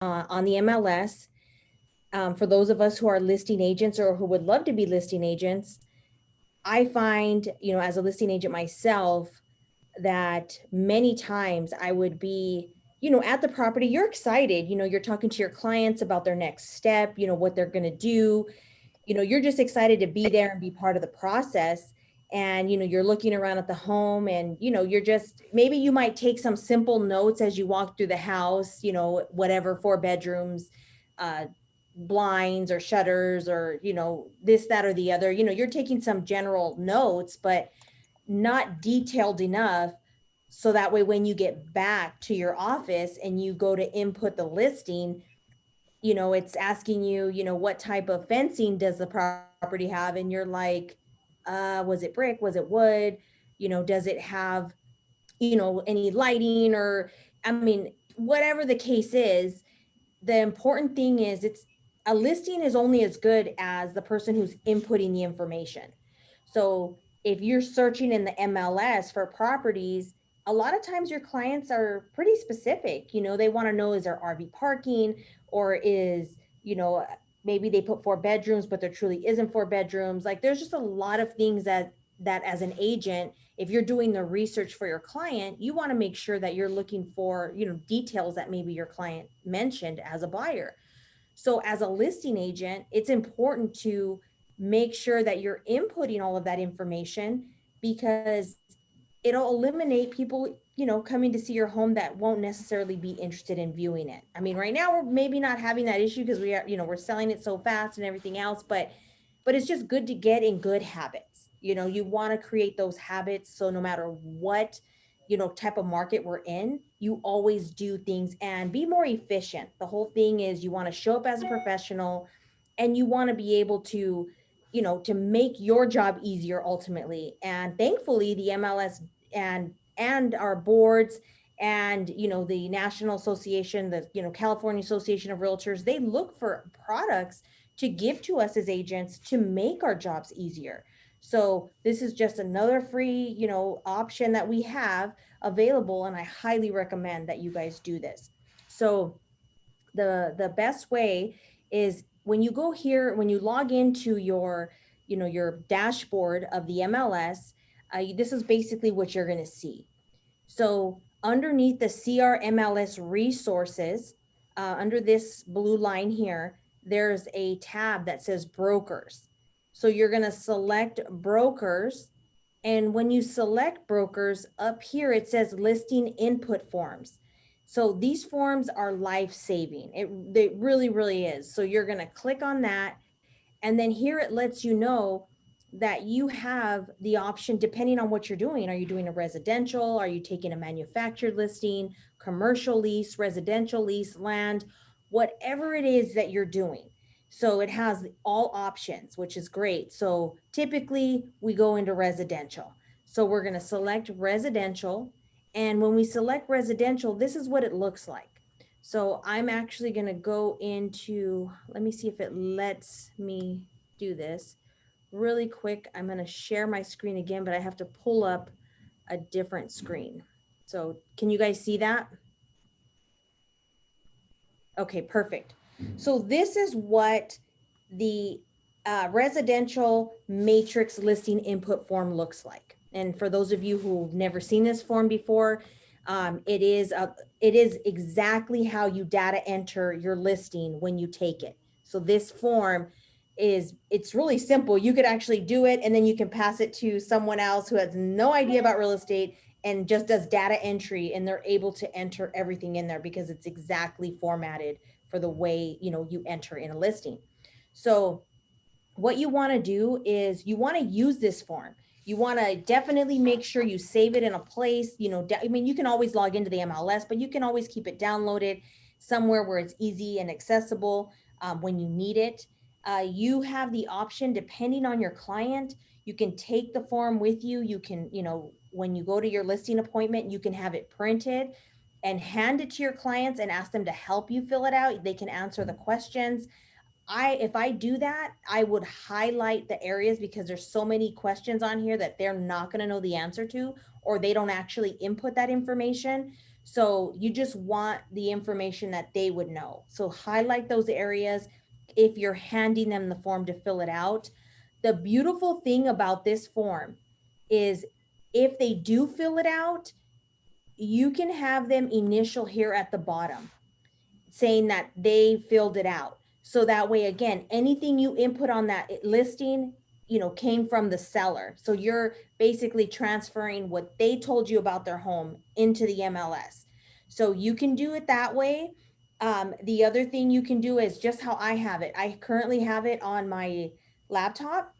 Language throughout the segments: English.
on the MLS. For those of us who are listing agents or who would love to be listing agents, I find, as a listing agent myself, that many times I would be, at the property, you're excited, you're talking to your clients about their next step, what they're going to do. You're just excited to be there and be part of the process. And, you're looking around at the home and, you're just, maybe you might take some simple notes as you walk through the house, whatever, 4 bedrooms, uh, blinds or shutters or, this, that, or the other, you're taking some general notes, but not detailed enough. So that way, when you get back to your office and you go to input the listing, it's asking you, what type of fencing does the property have? And you're like, was it brick? Was it wood? Does it have, any lighting or, I mean, whatever the case is, the important thing is a listing is only as good as the person who's inputting the information. So if you're searching in the MLS for properties, a lot of times your clients are pretty specific. They want to know, is there RV parking, or is, maybe they put 4 bedrooms, but there truly isn't 4 bedrooms. Like, there's just a lot of things that as an agent, if you're doing the research for your client, you want to make sure that you're looking for, details that maybe your client mentioned as a buyer. So as a listing agent, it's important to make sure that you're inputting all of that information, because it'll eliminate people, coming to see your home that won't necessarily be interested in viewing it. I mean, right now we're maybe not having that issue because we are, we're selling it so fast and everything else, but it's just good to get in good habits. You want to create those habits. So no matter what, type of market we're in, you always do things and be more efficient. The whole thing is you want to show up as a professional, and you want to be able to, to make your job easier ultimately. And thankfully the MLS and our boards and, the National Association, the, California Association of Realtors, they look for products to give to us as agents to make our jobs easier. So this is just another free, option that we have available, and I highly recommend that you guys do this. So the best way is when you go here, when you log into your, your dashboard of the MLS, this is basically what you're going to see. So underneath the CRMLS resources, under this blue line here, there's a tab that says brokers. So you're going to select brokers. And when you select brokers, up here it says listing input forms. So these forms are life saving. It really, really is. So you're going to click on that. And then here it lets you know that you have the option depending on what you're doing. Are you doing a residential? Are you taking a manufactured listing, commercial lease, residential lease, land, whatever it is that you're doing. So it has all options, which is great. So typically we go into residential. So we're going to select residential. And when we select residential, this is what it looks like. So I'm actually going to go into, let me see if it lets me do this really quick. I'm going to share my screen again, but I have to pull up a different screen. So can you guys see that? Okay, perfect. So this is what the residential matrix listing input form looks like. And for those of you who've never seen this form before, it is exactly how you data enter your listing when you take it. So this form it's really simple. You could actually do it and then you can pass it to someone else who has no idea about real estate and just does data entry, and they're able to enter everything in there because it's exactly formatted for the way, you enter in a listing. So what you want to do is you want to use this form. You want to definitely make sure you save it in a place, I mean, you can always log into the MLS, but you can always keep it downloaded somewhere where it's easy and accessible when you need it. You have the option, depending on your client, you can take the form with you. You can, when you go to your listing appointment, you can have it printed and hand it to your clients and ask them to help you fill it out. They can answer the questions. If I do that, I would highlight the areas because there's so many questions on here that they're not going to know the answer to, or they don't actually input that information. So you just want the information that they would know. So highlight those areas if you're handing them the form to fill it out. The beautiful thing about this form is if they do fill it out, you can have them initial here at the bottom saying that they filled it out. So that way, again, anything you input on that listing, came from the seller. So you're basically transferring what they told you about their home into the MLS. So you can do it that way. The other thing you can do is just how I have it. I currently have it on my laptop,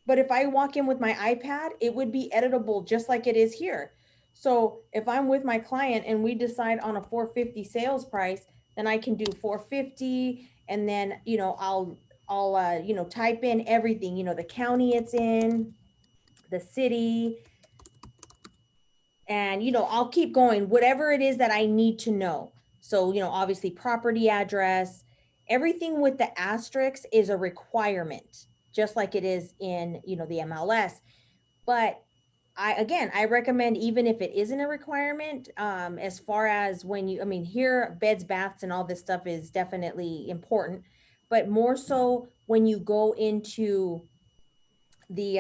but if I walk in with my iPad, it would be editable just like it is here. So if I'm with my client and we decide on a 450 sales price, then I can do 450, and then, I'll type in everything, the county it's in, the city, and, I'll keep going, whatever it is that I need to know. So, obviously property address, everything with the asterisks is a requirement, just like it is in, the MLS. But I recommend, even if it isn't a requirement, as far as here, beds, baths, and all this stuff is definitely important, but more so when you go into the,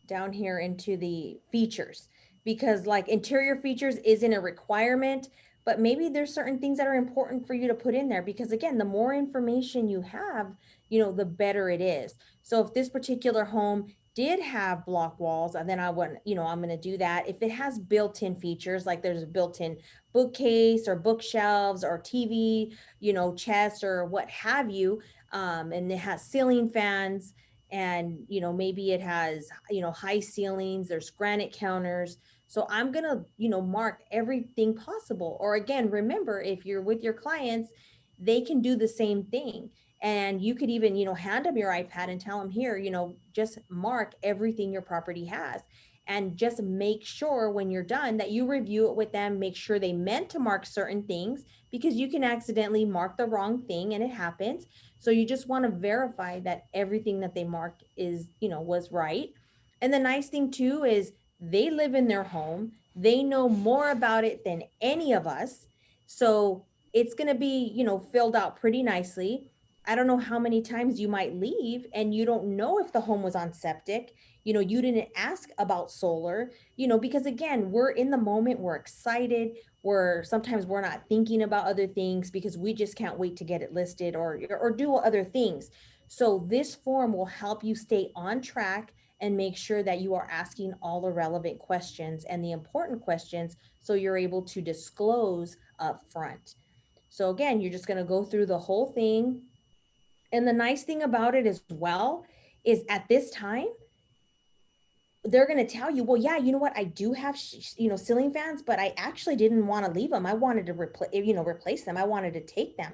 down here into the features, because like interior features isn't a requirement, but maybe there's certain things that are important for you to put in there, because again, the more information you have, the better it is. So if this particular home did have block walls, and then I'm going to do that. If it has built-in features, like there's a built-in bookcase or bookshelves or TV, chest or what have you, and it has ceiling fans, and maybe it has high ceilings, there's granite counters. So I'm gonna mark everything possible. Or again, remember, if you're with your clients, they can do the same thing, and you could even hand them your iPad and tell them, here, just mark everything your property has, and just make sure when you're done that you review it with them, make sure they meant to mark certain things, because you can accidentally mark the wrong thing, and it happens. So you just want to verify that everything that they marked is, was right. And the nice thing too is they live in their home. They know more about it than any of us. So it's going to be, filled out pretty nicely. I don't know how many times you might leave and you don't know if the home was on septic. You didn't ask about solar, because again, we're in the moment, we're excited, sometimes we're not thinking about other things because we just can't wait to get it listed or do other things. So this form will help you stay on track and make sure that you are asking all the relevant questions and the important questions, so you're able to disclose up front. So again, you're just going to go through the whole thing. And the nice thing about it as well is at this time, they're going to tell you, well, yeah, you know what? I do have, ceiling fans, but I actually didn't want to leave them. I wanted to replace them. I wanted to take them.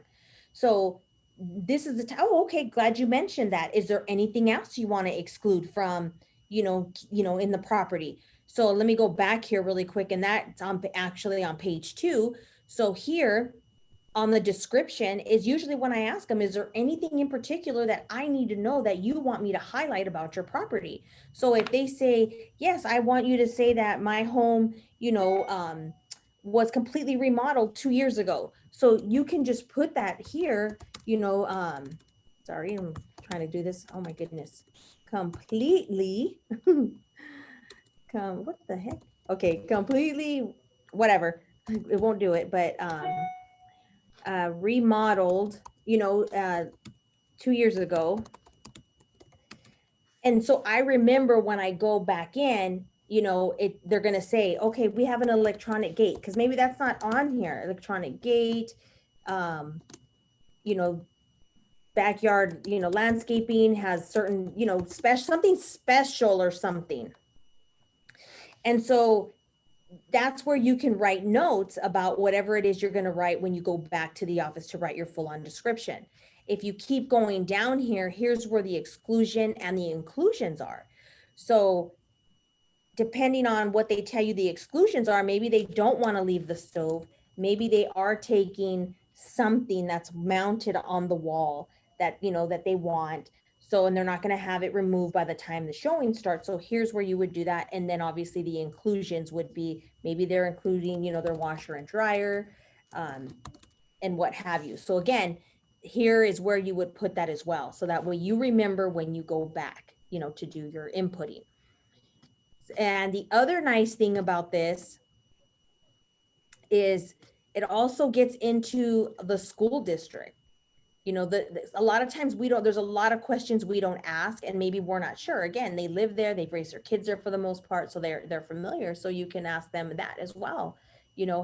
So this is oh, okay. Glad you mentioned that. Is there anything else you want to exclude from, in the property? So let me go back here really quick. And that's actually on page 2. So here, on the description is usually when I ask them, is there anything in particular that I need to know that you want me to highlight about your property? So if they say, yes, I want you to say that my home, was completely remodeled 2 years ago. So you can just put that here, sorry, I'm trying to do this. Oh my goodness. Completely, what the heck? Okay, completely, whatever. It won't do it, but, remodeled, 2 years ago. And so I remember when I go back in, they're going to say, okay, we have an electronic gate, because maybe that's not on here. Electronic gate, you know, backyard, landscaping has certain, something special or something. And so that's where you can write notes about whatever it is you're going to write when you go back to the office to write your full-on description. If you keep going down here, here's where the exclusion and the inclusions are. So depending on what they tell you the exclusions are, maybe they don't want to leave the stove. Maybe they are taking something that's mounted on the wall that, that they want. So, and they're not going to have it removed by the time the showing starts. So here's where you would do that. And then obviously the inclusions would be, maybe they're including, their washer and dryer, um, and what have you. So again, here is where you would put that as well. So that way you remember when you go back, to do your inputting. And the other nice thing about this is it also gets into the school district. A lot of times there's a lot of questions we don't ask, and maybe we're not sure. Again, they live there, they've raised their kids there for the most part, so they're familiar. So you can ask them that as well.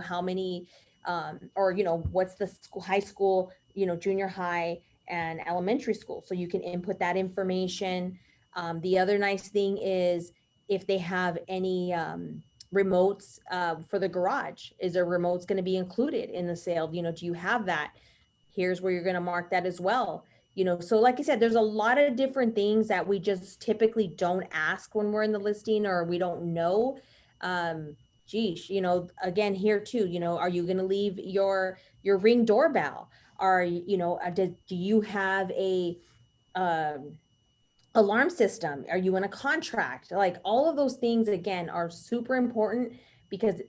How many, or what's the school, high school, junior high and elementary school. So you can input that information. The other nice thing is if they have any remotes for the garage, is there remotes going to be included in the sale? Do you have that? Here's where you're going to mark that as well. So like I said, there's a lot of different things that we just typically don't ask when we're in the listing, or we don't know. Geesh, again, here too, are you going to leave your Ring doorbell? Do you have a alarm system? Are you in a contract? Like all of those things, again, are super important, because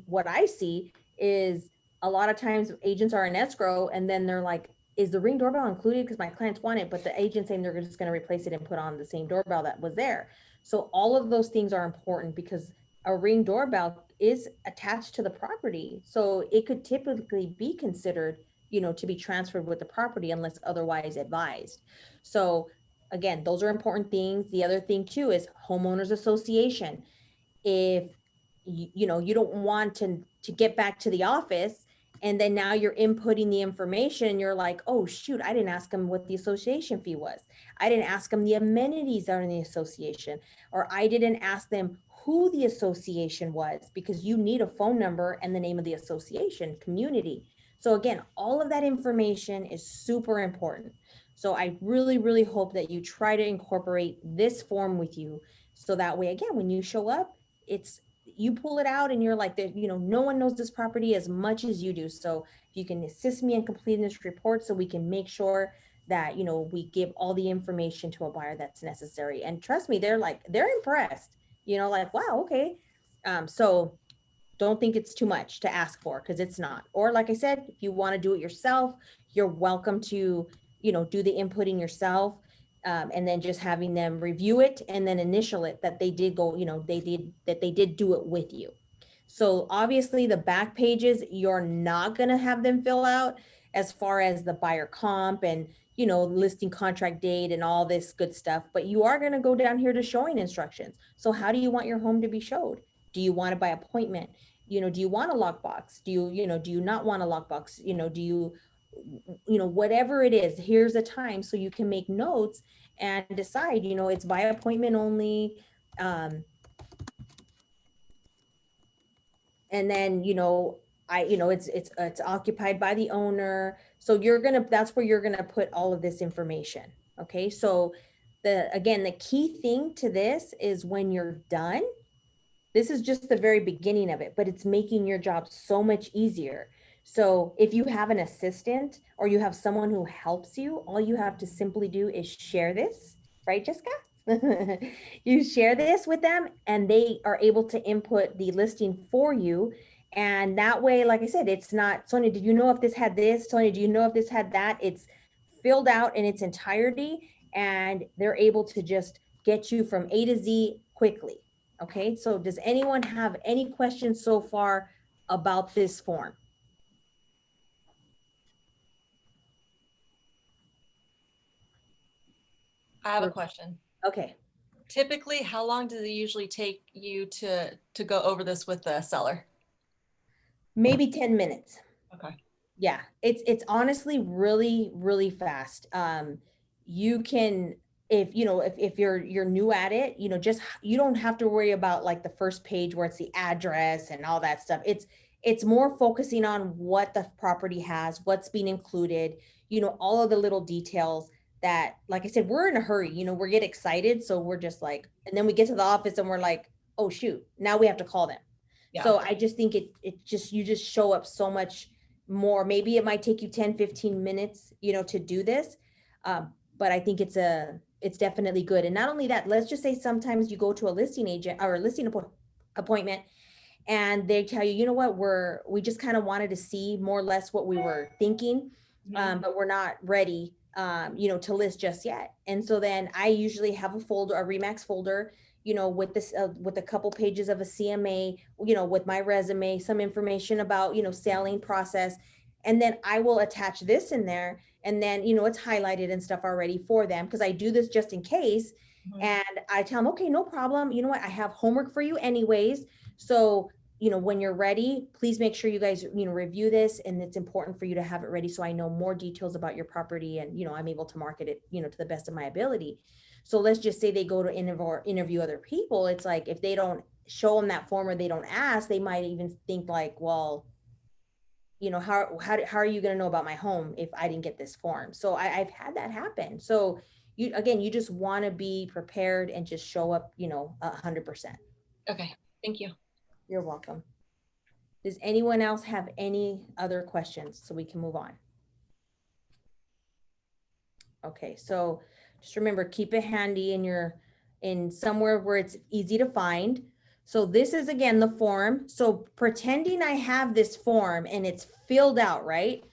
what I see is a lot of times agents are in escrow and then they're like, is the Ring doorbell included? Because my clients want it, but the agent's saying they're just going to replace it and put on the same doorbell that was there. So all of those things are important, because a Ring doorbell is attached to the property. So it could typically be considered, to be transferred with the property unless otherwise advised. So again, those are important things. The other thing too is homeowners association. If you don't want to get back to the office, and then now you're inputting the information and you're like, oh shoot, I didn't ask them what the association fee was. I didn't ask them the amenities that are in the association, or I didn't ask them who the association was, because you need a phone number and the name of the association, community. So again, all of that information is super important. So I really, really hope that you try to incorporate this form with you. So that way, again, when you show up, you pull it out and you're like, no one knows this property as much as you do. So if you can assist me in completing this report, so we can make sure that, we give all the information to a buyer that's necessary. And trust me, they're impressed, like, wow, okay. So don't think it's too much to ask for, because it's not. Or like I said, if you want to do it yourself, you're welcome to, do the inputting yourself, and then just having them review it and then initial it that they did go, they did do it with you. So obviously the back pages, you're not going to have them fill out, as far as the buyer comp and, listing contract date and all this good stuff, but you are going to go down here to showing instructions. So how do you want your home to be showed? Do you want it by appointment? Do you want a lockbox? Do you not want a lockbox? Do you, whatever it is, here's a time so you can make notes and decide, it's by appointment only. And then, it's occupied by the owner. So that's where you're gonna put all of this information. Okay, so again, the key thing to this is when you're done, this is just the very beginning of it, but it's making your job so much easier. So if you have an assistant or you have someone who helps you, all you have to simply do is share this, right, Jessica? You share this with them and they are able to input the listing for you. And that way, like I said, it's not, Sonia, did you know if this had this? Sonia, do you know if this had that? It's filled out in its entirety, and they're able to just get you from A to Z quickly. Okay, so does anyone have any questions so far about this form? I have a question. Okay. Typically, how long does it usually take you to go over this with the seller? Maybe 10 minutes. Okay. Yeah, it's honestly really, really fast. You can, if you're new at it, just, you don't have to worry about like the first page where it's the address and all that stuff. It's more focusing on what the property has, what's being included, all of the little details that, like I said, we're in a hurry, we get excited. So we're just like, and then we get to the office and we're like, oh shoot, now we have to call them. Yeah. So I just think you just show up so much more. Maybe it might take you 10, 15 minutes, to do this. but I think it's definitely good. And not only that, let's just say sometimes you go to a listing agent or a listing appointment and they tell you, you know what, we just kind of wanted to see more or less what we were thinking, but we're not ready, to list just yet. And so then I usually have a folder, a Remax folder, with this, with a couple pages of a CMA, with my resume, some information about, selling process. And then I will attach this in there. And then, it's highlighted and stuff already for them because I do this just in case. And I tell them, okay, no problem. You know what? I have homework for you anyways. So, when you're ready, please make sure you guys, review this. And it's important for you to have it ready so I know more details about your property and, I'm able to market it, to the best of my ability. So let's just say they go to interview other people. It's like, if they don't show them that form or they don't ask, they might even think like, well, how are you going to know about my home if I didn't get this form? So I've had that happen. So you just want to be prepared and just show up, 100%. Okay, thank you. You're welcome. Does anyone else have any other questions so we can move on? Okay, so just remember, keep it handy in somewhere where it's easy to find. So this is again the form. So pretending I have this form and it's filled out, right?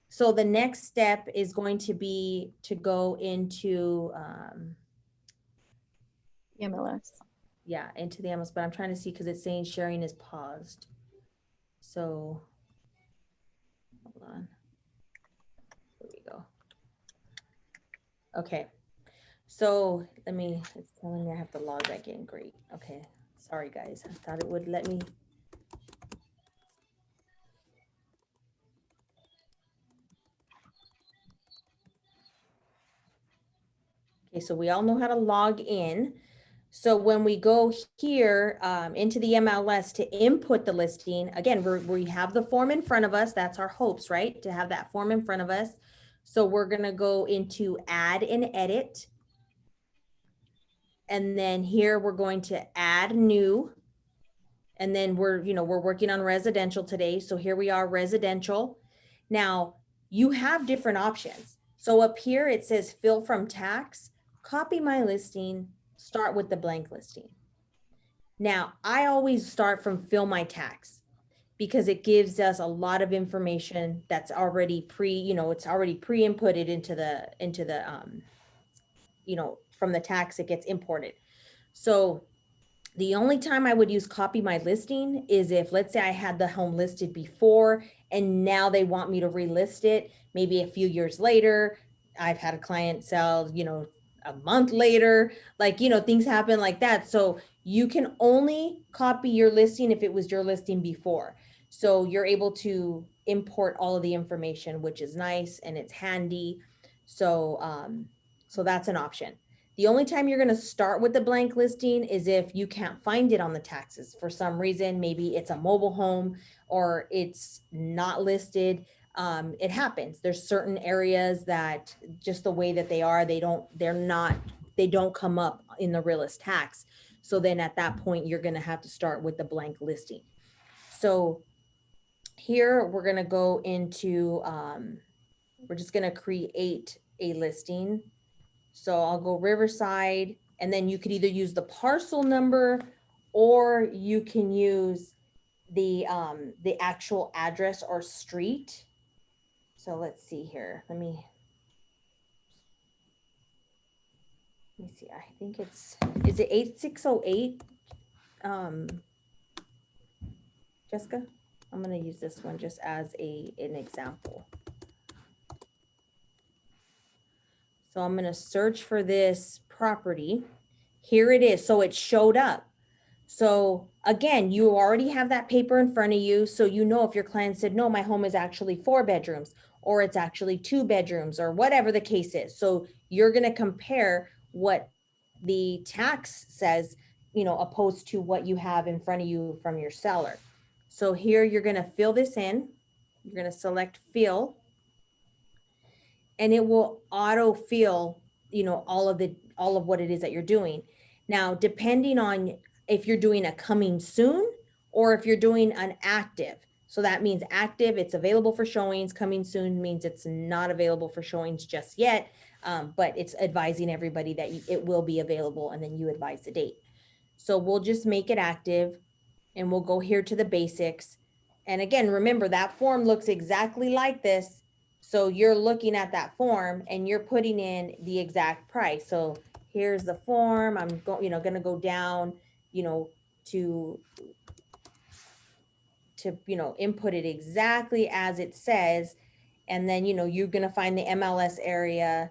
So the next step is going to be to go into MLS. yeah, into the MLS, but I'm trying to see because it's saying sharing is paused. So hold on. There we go. Okay. So it's telling me I have to log back in. Great. Okay. Sorry guys. I thought it would let me. Okay, so we all know how to log in. So when we go here into the MLS to input the listing, again, we have the form in front of us. That's our hopes, right? To have that form in front of us. So we're going to go into add and edit. And then here we're going to add new. And then we're working on residential today. So here we are, residential. Now you have different options. So up here it says fill from tax, copy my listing, start with the blank listing. Now I always start from fill my tax because it gives us a lot of information that's already it's already pre-inputted into the from the tax, it gets imported. So the only time I would use copy my listing is if, let's say I had the home listed before and now they want me to relist it. Maybe a few years later, I've had a client sell, a month later, things happen like that. So you can only copy your listing if it was your listing before. So you're able to import all of the information, which is nice and it's handy. So, so that's an option. The only time you're going to start with the blank listing is if you can't find it on the taxes for some reason. Maybe it's a mobile home or it's not listed. It happens. There's certain areas that just the way that they are, they don't come up in the realist tax. So then at that point, you're going to have to start with the blank listing. So here we're going to go into, we're just going to create a listing. So I'll go Riverside, and then you could either use the parcel number or you can use the actual address or street. So let's see here. Let me see. I think is it 8608? Jessica, I'm going to use this one just as an example. So I'm going to search for this property. Here it is. So it showed up. So again, you already have that paper in front of you. So if your client said, no, my home is actually 4 bedrooms or it's actually 2 bedrooms or whatever the case is. So you're going to compare what the tax says, opposed to what you have in front of you from your seller. So here you're going to fill this in. You're going to select fill. And it will auto fill, all of what it is that you're doing. Now, depending on if you're doing a coming soon or if you're doing an active. So that means active, it's available for showings. Coming soon means it's not available for showings just yet, but it's advising everybody that it will be available, and then you advise the date. So we'll just make it active, and we'll go here to the basics. And again, remember that form looks exactly like this. So you're looking at that form and you're putting in the exact price. So here's the form. I'm gonna go down, to input it exactly as it says. And then, you're gonna find the MLS area,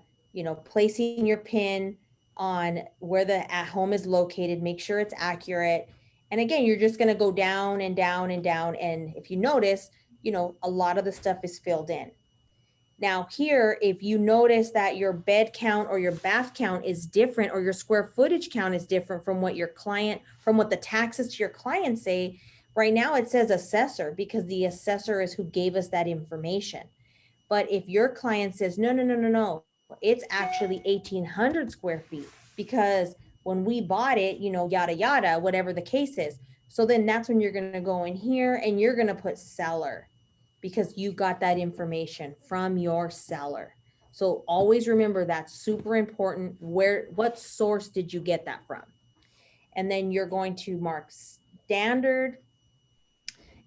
placing your pin on where the at home is located, make sure it's accurate. And again, you're just gonna go down and down and down. And if you notice, a lot of the stuff is filled in. Now here, if you notice that your bed count or your bath count is different, or your square footage count is different from what the taxes to your client say, right now it says assessor because the assessor is who gave us that information. But if your client says, no, no, no, no, no, it's actually 1,800 square feet because when we bought it, yada, yada, whatever the case is. So then that's when you're going to go in here and you're going to put seller because you got that information from your seller. So always remember that's super important. What source did you get that from? And then you're going to mark standard.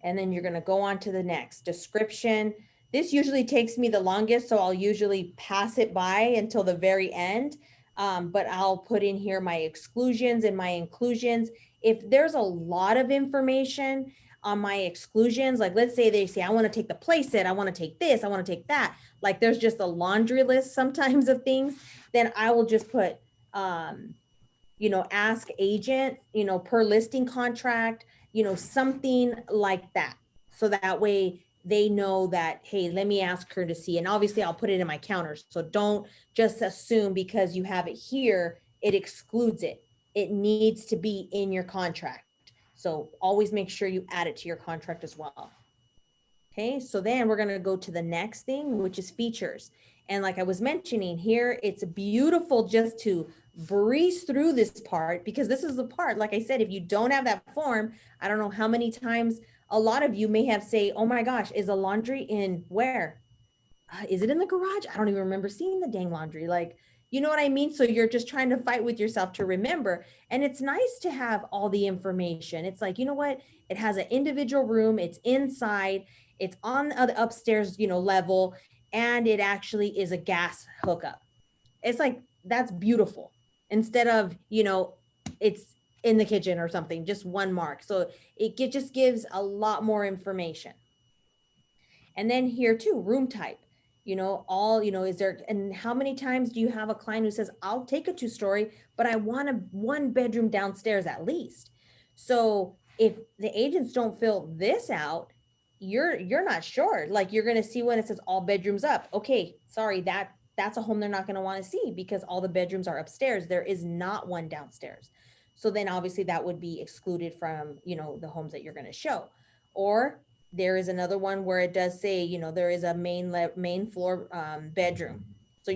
And then you're going to go on to the next description. This usually takes me the longest, so I'll usually pass it by until the very end. But I'll put in here my exclusions and my inclusions. If there's a lot of information on my exclusions, like let's say they say, I want to take the playset, I want to take this, I want to take that. Like there's just a laundry list sometimes of things, then I will just put, ask agent, per listing contract, something like that. So that way they know that, hey, let me ask her to see. And obviously I'll put it in my counters. So don't just assume because you have it here, it excludes it. It needs to be in your contract. So always make sure you add it to your contract as well. Okay, so then we're gonna go to the next thing, which is features. And like I was mentioning here, it's beautiful just to breeze through this part because this is the part, like I said, if you don't have that form, I don't know how many times a lot of you may have say, oh my gosh, is the laundry in where? Is it in the garage? I don't even remember seeing the dang laundry. Like, you know what I mean? So you're just trying to fight with yourself to remember. And it's nice to have all the information. It's like, you know what? It has an individual room, it's inside, it's on the upstairs, level, and it actually is a gas hookup. It's like, that's beautiful. Instead of, it's in the kitchen or something, just one mark. So it just gives a lot more information. And then here too, room type, is there, and how many times do you have a client who says, I'll take a 2-story, but I want a 1-bedroom downstairs at least. So if the agents don't fill this out, you're not sure. Like you're going to see when it says all bedrooms up. Okay, sorry, that's a home they're not going to want to see because all the bedrooms are upstairs. There is not one downstairs. So then obviously that would be excluded from, the homes that you're going to show. Or there is another one where it does say, there is a main floor bedroom. So,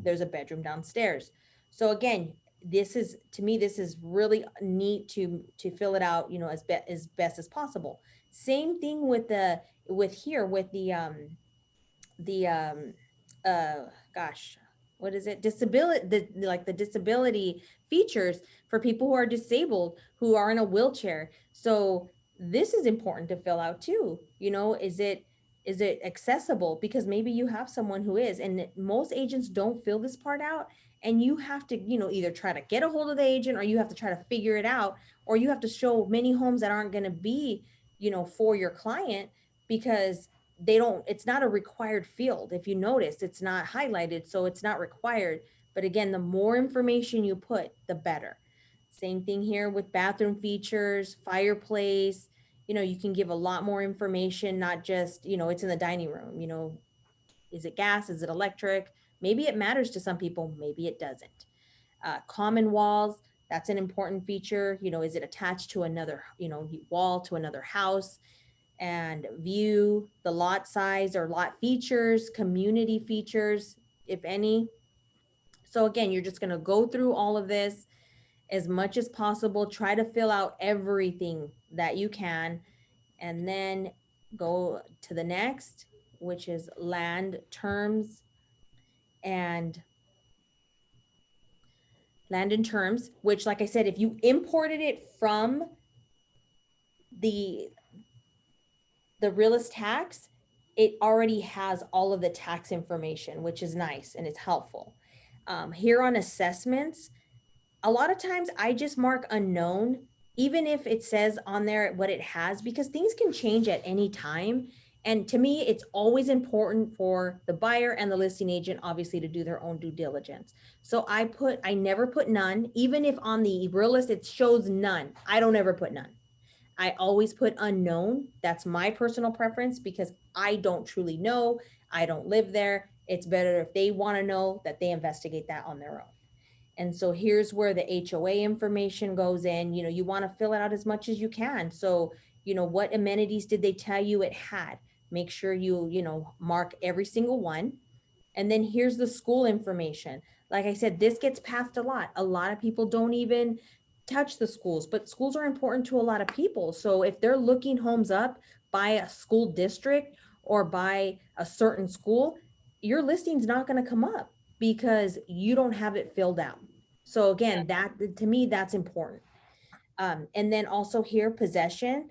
there's a bedroom downstairs. So again, this is really neat to fill it out, as best as possible. Same thing with the gosh, what is it? Disability, the disability features for people who are disabled, who are in a wheelchair. So this is important to fill out too. Is it accessible? Because maybe you have someone who is, and most agents don't fill this part out. And you have to, either try to get a hold of the agent, or you have to try to figure it out, or you have to show many homes that aren't going to be, for your client, because it's not a required field. If you notice, it's not highlighted, so it's not required. But again, the more information you put, the better. Same thing here with bathroom features, fireplace. You can give a lot more information, not just, it's in the dining room. Is it gas? Is it electric? Maybe it matters to some people, maybe it doesn't. Common walls, that's an important feature. Is it attached to another, wall to another house? And view, the lot size or lot features, community features, if any. So again, you're just going to go through all of this as much as possible, try to fill out everything that you can. And then go to the next, which is land terms and land and terms, which like I said, if you imported it from the realist tax, it already has all of the tax information, which is nice and it's helpful. Here on assessments, a lot of times I just mark unknown, even if it says on there what it has, because things can change at any time. And to me, it's always important for the buyer and the listing agent, obviously, to do their own due diligence. So I never put none, even if on the realist it shows none, I don't ever put none. I always put unknown. That's my personal preference because I don't truly know. I don't live there. It's better if they want to know that they investigate that on their own. And so here's where the HOA information goes in. You want to fill it out as much as you can. So, what amenities did they tell you it had? Make sure you mark every single one. And then here's the school information. Like I said, this gets passed a lot. A lot of people don't even touch the schools, but schools are important to a lot of people. So if they're looking homes up by a school district or by a certain school, your listing's not going to come up because you don't have it filled out. So again, that to me, that's important. And then also here, possession.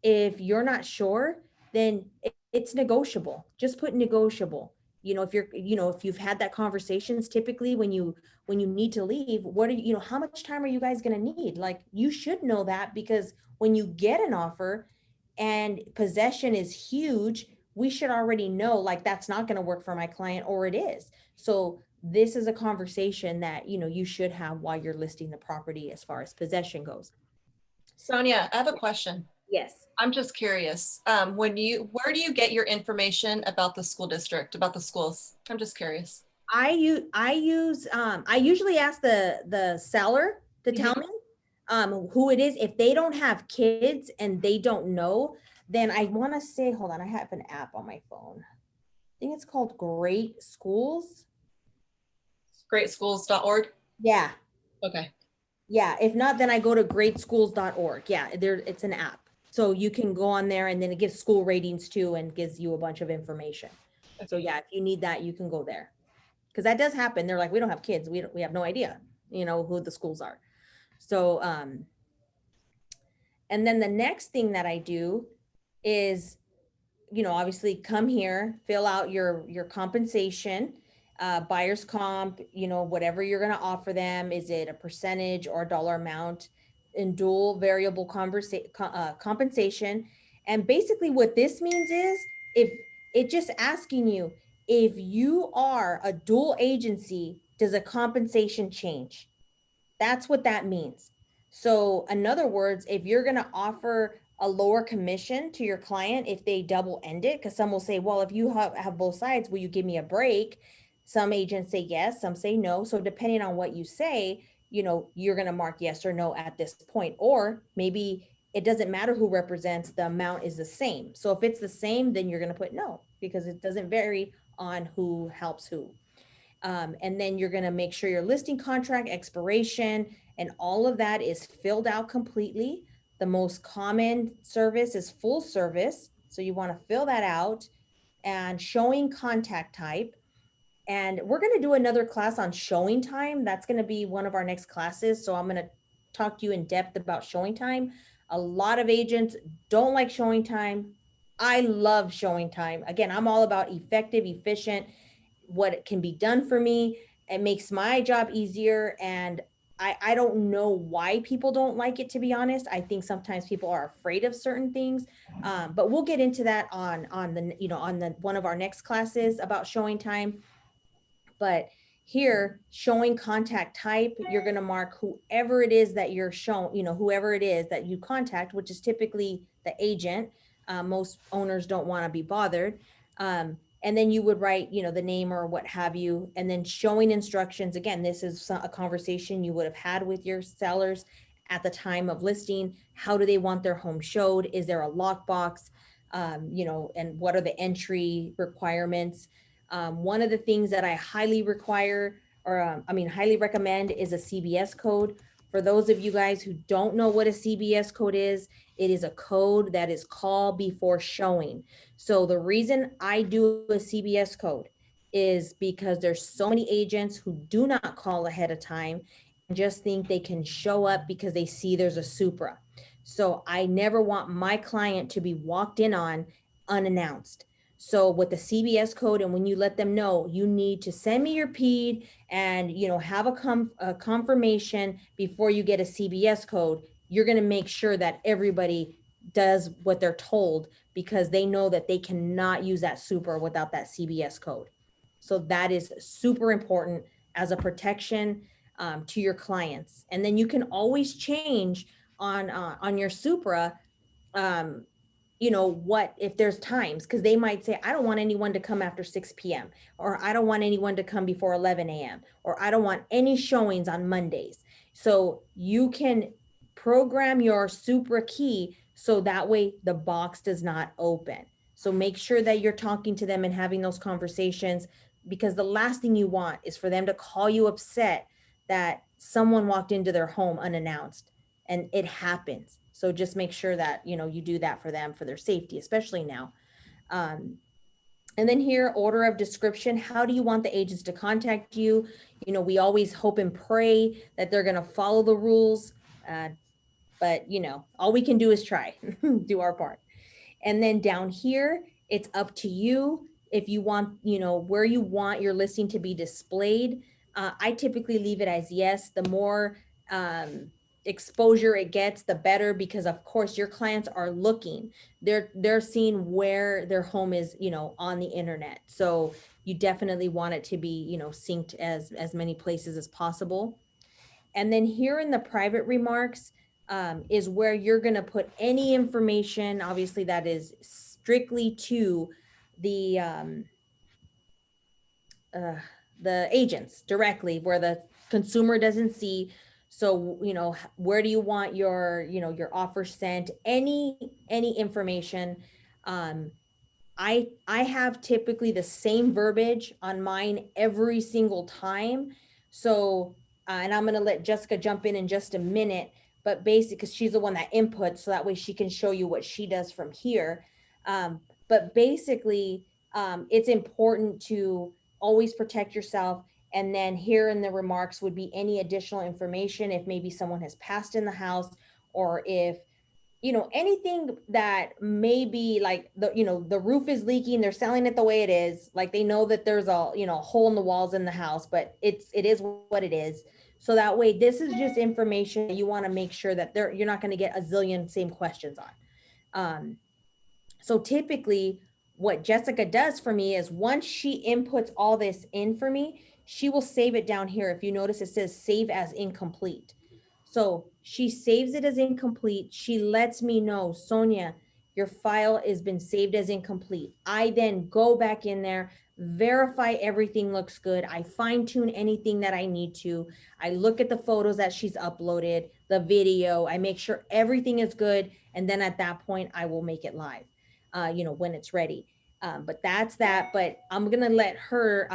If you're not sure, then it's negotiable. Just put negotiable. If you've had that conversations, typically when you need to leave, what are how much time are you guys going to need? Like, you should know that, because when you get an offer and possession is huge, we should already know, like, that's not going to work for my client, or it is. So this is a conversation that you should have while you're listing the property as far as possession goes. Sonia, I have a question. Yes. I'm just curious. Where do you get your information about the school district, about the schools? I'm just curious. I usually ask the seller to tell me who it is. If they don't have kids and they don't know, then I want to say, hold on, I have an app on my phone. I think it's called Great Schools. Greatschools.org. Yeah. Okay. Yeah. If not, then I go to greatschools.org. Yeah, it's an app. So you can go on there, and then it gives school ratings too and gives you a bunch of information. So yeah, if you need that, you can go there. Because that does happen. They're like, we don't have kids. We have no idea, who the schools are. So, and then the next thing that I do is, obviously come here, fill out your compensation, buyer's comp, whatever you're going to offer them. Is it a percentage or a dollar amount in dual variable compensation? And basically what this means is, if it just asking you, if you are a dual agency, does a compensation change? That's what that means. So in other words, if you're going to offer a lower commission to your client if they double end it, because some will say, well, if you have both sides, will you give me a break? Some agents say yes, some say no. So depending on what you say, you're going to mark yes or no at this point. Or maybe it doesn't matter who represents, the amount is the same. So if it's the same, then you're going to put no, because it doesn't vary on who helps who. And then you're going to make sure your listing contract expiration and all of that is filled out completely. The most common service is full service. So you want to fill that out, and showing contact type. And we're going to do another class on showing time. That's going to be one of our next classes. So I'm going to talk to you in depth about showing time. A lot of agents don't like showing time. I love showing time. Again, I'm all about effective, efficient, what can be done for me. It makes my job easier. And I don't know why people don't like it, to be honest. I think sometimes people are afraid of certain things. But we'll get into that on the one of our next classes about showing time. But here, showing contact type, you're going to mark whoever it is that you're showing, whoever it is that you contact, which is typically the agent. Most owners don't want to be bothered. And then you would write, the name or what have you. And then showing instructions. Again, this is a conversation you would have had with your sellers at the time of listing. How do they want their home showed? Is there a lockbox? And what are the entry requirements? One of the things that I highly require, or highly recommend, is a CBS code. For those of you guys who don't know what a CBS code is, it is a code that is call before showing. So the reason I do a CBS code is because there's so many agents who do not call ahead of time and just think they can show up because they see there's a Supra. So I never want my client to be walked in on unannounced. So with the CBS code, and when you let them know, you need to send me your PED and, you know, have a confirmation before you get a CBS code, you're going to make sure that everybody does what they're told, because they know that they cannot use that Super without that CBS code. So that is super important as a protection to your clients. And then you can always change on your Supra, um, you know, what if there's times, because they might say, I don't want anyone to come after 6 p.m. or I don't want anyone to come before 11 a.m. or I don't want any showings on Mondays. So you can program your Supra key so that way the box does not open. So make sure that you're talking to them and having those conversations, because the last thing you want is for them to call you upset that someone walked into their home unannounced, and it happens. So just make sure that, you know, you do that for them, for their safety, especially now. And then here, order of description. How do you want the agents to contact you? You know, we always hope and pray that they're going to follow the rules. But, you know, all we can do is try, do our part. And then down here, it's up to you if you want, you know, where you want your listing to be displayed. I typically leave it as yes. The more exposure it gets, the better, because of course your clients are looking. They're seeing where their home is, you know, on the internet. So you definitely want it to be, you know, synced as many places as possible. And then here in the private remarks is where you're going to put any information, obviously, that is strictly to the agents directly, where the consumer doesn't see. So, you know, where do you want your, you know, your offer sent? Any information. I have typically the same verbiage on mine every single time. So, and I'm going to let Jessica jump in just a minute, but basically, because she's the one that inputs, so that way she can show you what she does from here. But basically, it's important to always protect yourself. And then here in the remarks would be any additional information if maybe someone has passed in the house, or if, you know, anything that may be like the, you know, the roof is leaking, they're selling it the way it is, like they know that there's a, you know, hole in the walls in the house, but it is what it is. So that way, this is just information that you want to make sure that you're not going to get a zillion same questions on. So typically what Jessica does for me is once she inputs all this in for me, she will save it down here. If you notice, it says save as incomplete. So she saves it as incomplete. She lets me know, Sonia, your file has been saved as incomplete. I then go back in there, verify everything looks good. I fine tune anything that I need to. I look at the photos that she's uploaded, the video, I make sure everything is good. And then at that point, I will make it live, you know, when it's ready. But that's that. But I'm going to let her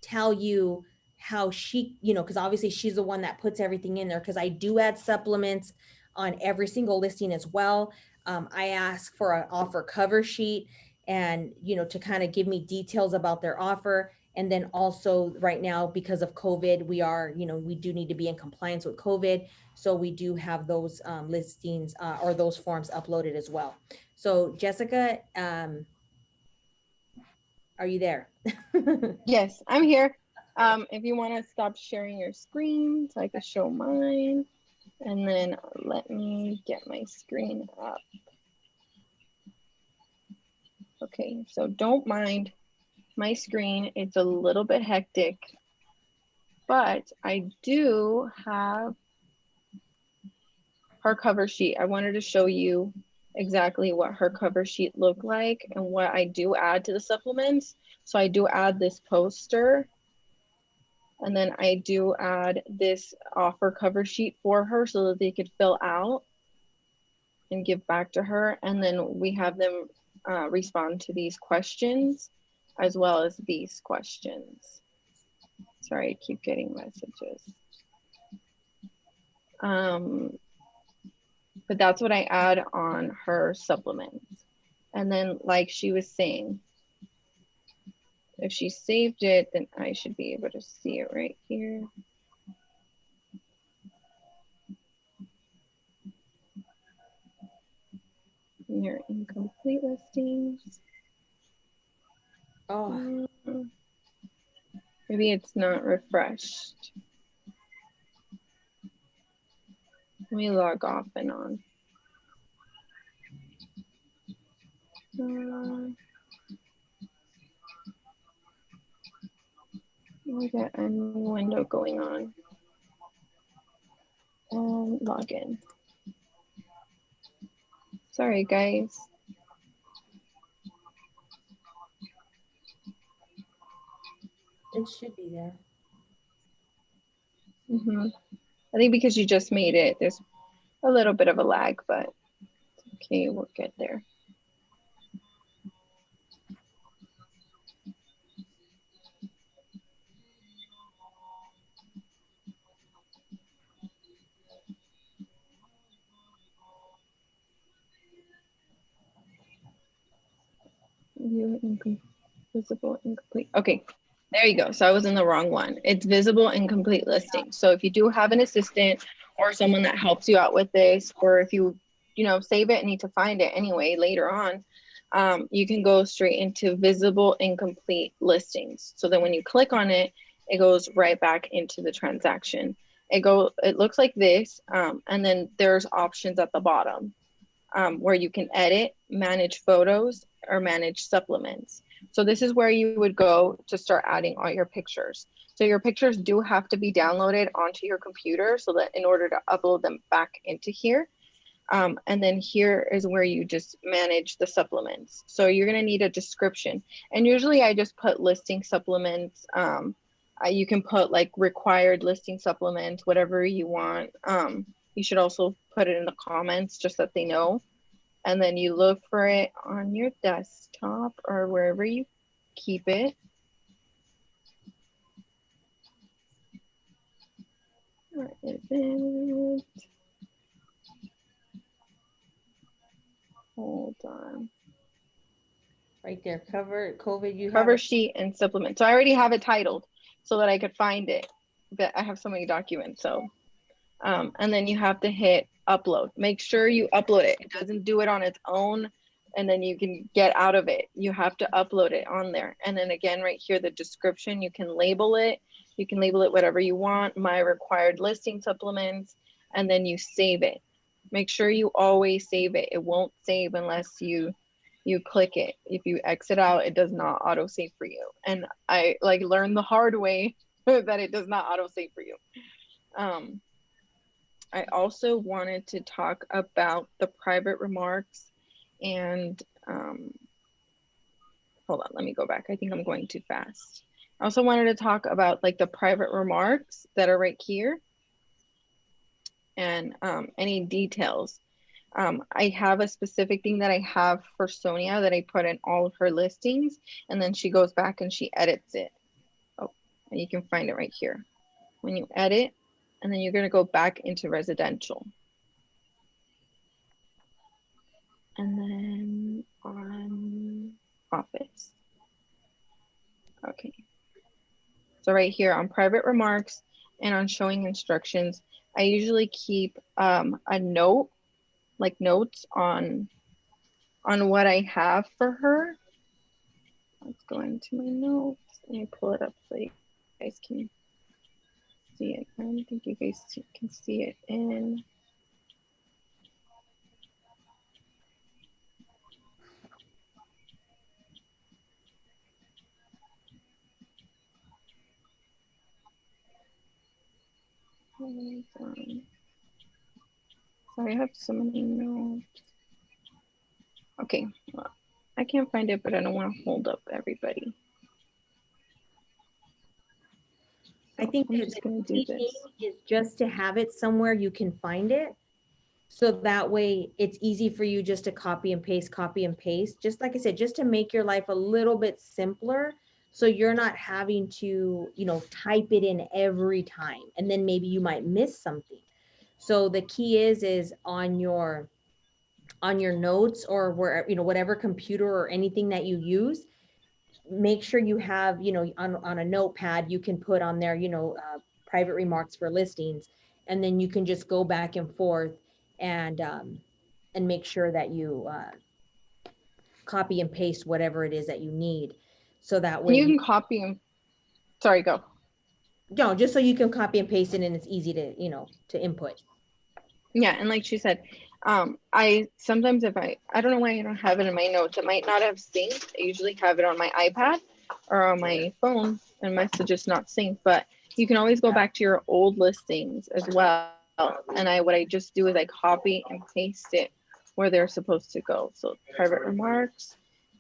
tell you how she, you know, because obviously she's the one that puts everything in there, because I do add supplements on every single listing as well. I ask for an offer cover sheet, and, you know, to kind of give me details about their offer. And then also right now, because of COVID, we are, you know, we do need to be in compliance with COVID. So we do have those listings or those forms uploaded as well. So Jessica, are you there? Yes, I'm here. If you want to stop sharing your screen so I can show mine, and then let me get my screen up. Okay, so don't mind my screen. It's a little bit hectic, but I do have her cover sheet. I wanted to show you exactly what her cover sheet looked like and what I do add to the supplements. So I do add this poster, and then I do add this offer cover sheet for her so that they could fill out and give back to her. And then we have them respond to these questions as well as these questions. Sorry, I keep getting messages. But that's what I add on her supplements. And then like she was saying, if she saved it, then I should be able to see it right here. Your incomplete listings. Oh, Maybe it's not refreshed. Let me log off and on. We got a new window going on. And log in. Sorry, guys. it should be there. I think because you just made it, there's a little bit of a lag, but okay, we'll get there. View visible incomplete. Okay, there you go. So I was in the wrong one. It's visible incomplete listing. So if you do have an assistant or someone that helps you out with this, or if you save it and need to find it anyway later on, you can go straight into visible incomplete listings. So then when you click on it, it goes right back into the transaction. It looks like this, and then there's options at the bottom where you can edit, manage photos, or manage supplements. So this is where you would go to start adding all your pictures. So your pictures do have to be downloaded onto your computer so that in order to upload them back into here. And then here is where you just manage the supplements. So you're gonna need a description. And usually I just put listing supplements. You can put like required listing supplements, whatever you want. You should also put it in the comments just that they know. And then you look for it on your desktop or wherever you keep it. Where is it? Hold on. Right there, cover COVID. You Cover have it. sheet and supplement. So I already have it titled so that I could find it. But I have so many documents. So, and then you have to hit upload. Make sure you upload it. It doesn't do it on its own, and then you can get out of it. You have to upload it on there. And then again, right here, the description, you can label it. You can label it whatever you want. My required listing supplements, and then you save it. Make sure you always save it. It won't save unless you click it. If you exit out, it does not auto save for you. And I like learned the hard way that it does not auto save for you. I also wanted to talk about the private remarks and hold on, let me go back. I think I'm going too fast. I also wanted to talk about like the private remarks that are right here and any details. I have a specific thing that I have for Sonia that I put in all of her listings, and then she goes back and she edits it. Oh, and you can find it right here. When you edit, and then you're going to go back into residential. And then on office. Okay. So right here on private remarks and on showing instructions, I usually keep a note, like notes on what I have for her. Let's go into my notes and pull it up so you guys can see it. I don't think you guys can see it in. Sorry, I have so many notes. Okay, well, I can't find it, but I don't want to hold up everybody. I think I'm that just the going to do key thing this. is just to have it somewhere you can find it. So that way it's easy for you just to copy and paste, just like I said, just to make your life a little bit simpler. So you're not having to, type it in every time. And then maybe you might miss something. So the key is on your notes or where, you know, whatever computer or anything that you use, make sure you have, you know, on a notepad, you can put on there, you know, private remarks for listings. And then you can just go back and forth and make sure that you copy and paste whatever it is that you need. So that way You you, can copy them. Sorry, go. no, just so you can copy and paste it and it's easy to, you know, to input. Yeah, and like she said, I sometimes if I don't know why I don't have it in my notes. It might not have synced. I usually have it on my iPad or on my phone, and messages not synced. But you can always go back to your old listings as well. And what I just do is I copy and paste it where they're supposed to go. So private remarks,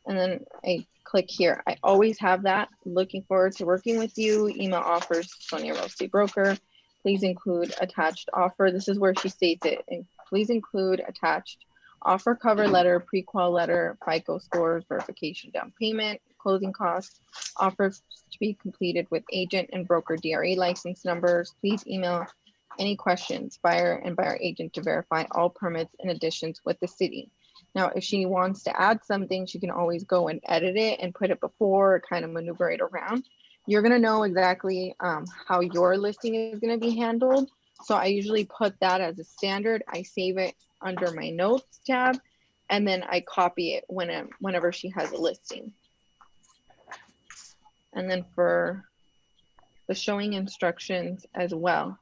and then I click here. I always have that. Looking forward to working with you. Email offers, Sonia Real Estate Broker. Please include attached offer. This is where she states it. And please include attached offer cover letter, pre-qual letter, FICO scores, verification down payment, closing costs, offers to be completed with agent and broker DRE license numbers. Please email any questions, buyer and buyer agent to verify all permits and additions with the city. Now, if she wants to add something, she can always go and edit it and put it before, kind of maneuver it around. You're going to know exactly how your listing is going to be handled. So I usually put that as a standard. I save it under my notes tab, and then I copy it whenever she has a listing. And then for the showing instructions as well,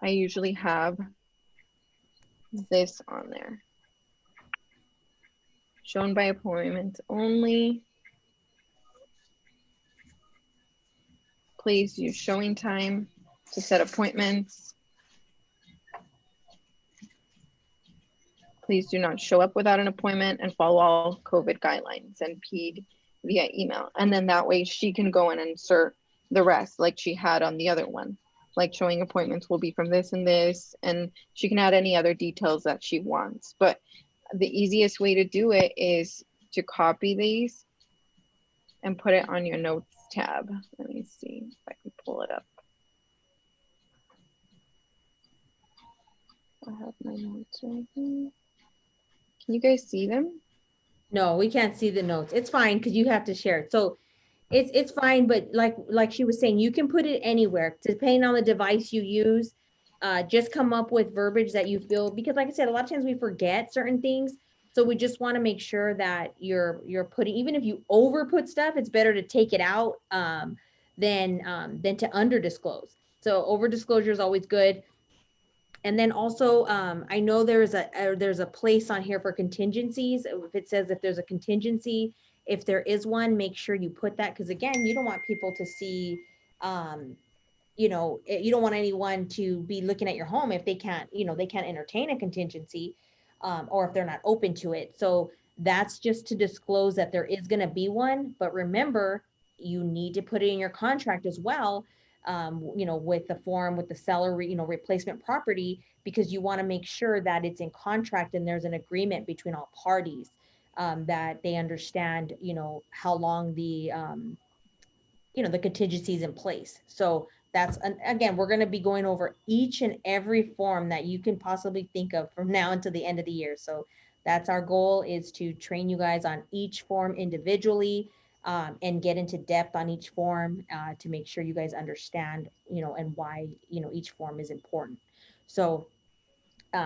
I usually have this on there. Shown by appointment only. Please use showing time to set appointments. Please do not show up without an appointment and follow all COVID guidelines and PED via email. And then that way she can go and insert the rest like she had on the other one. Like showing appointments will be from this and this, and she can add any other details that she wants. But the easiest way to do it is to copy these and put it on your notes tab. Let me see if I can pull it up. I have my notes right here. Can you guys see them? No, we can't see the notes. It's fine because you have to share it. So it's fine, but like she was saying, you can put it anywhere depending on the device you use. Just come up with verbiage that you feel, because like I said, a lot of times we forget certain things. So we just want to make sure that you're putting, even if you over put stuff, it's better to take it out than to under disclose. So over disclosure is always good. And then also, I know there's a place on here for contingencies. If it says if there's a contingency, if there is one, make sure you put that, because again, you don't want people to see, you know, you don't want anyone to be looking at your home if they can't, you know, they can't entertain a contingency, or if they're not open to it. So that's just to disclose that there is going to be one. But remember, you need to put it in your contract as well, you know, with the form, with the seller, you know, replacement property, because you want to make sure that it's in contract and there's an agreement between all parties, that they understand, you know, how long the, you know, the contingency is in place. So that's, again, we're going to be going over each and every form that you can possibly think of from now until the end of the year. So that's our goal, is to train you guys on each form individually, and get into depth on each form, to make sure you guys understand, you know, and why, you know, each form is important. So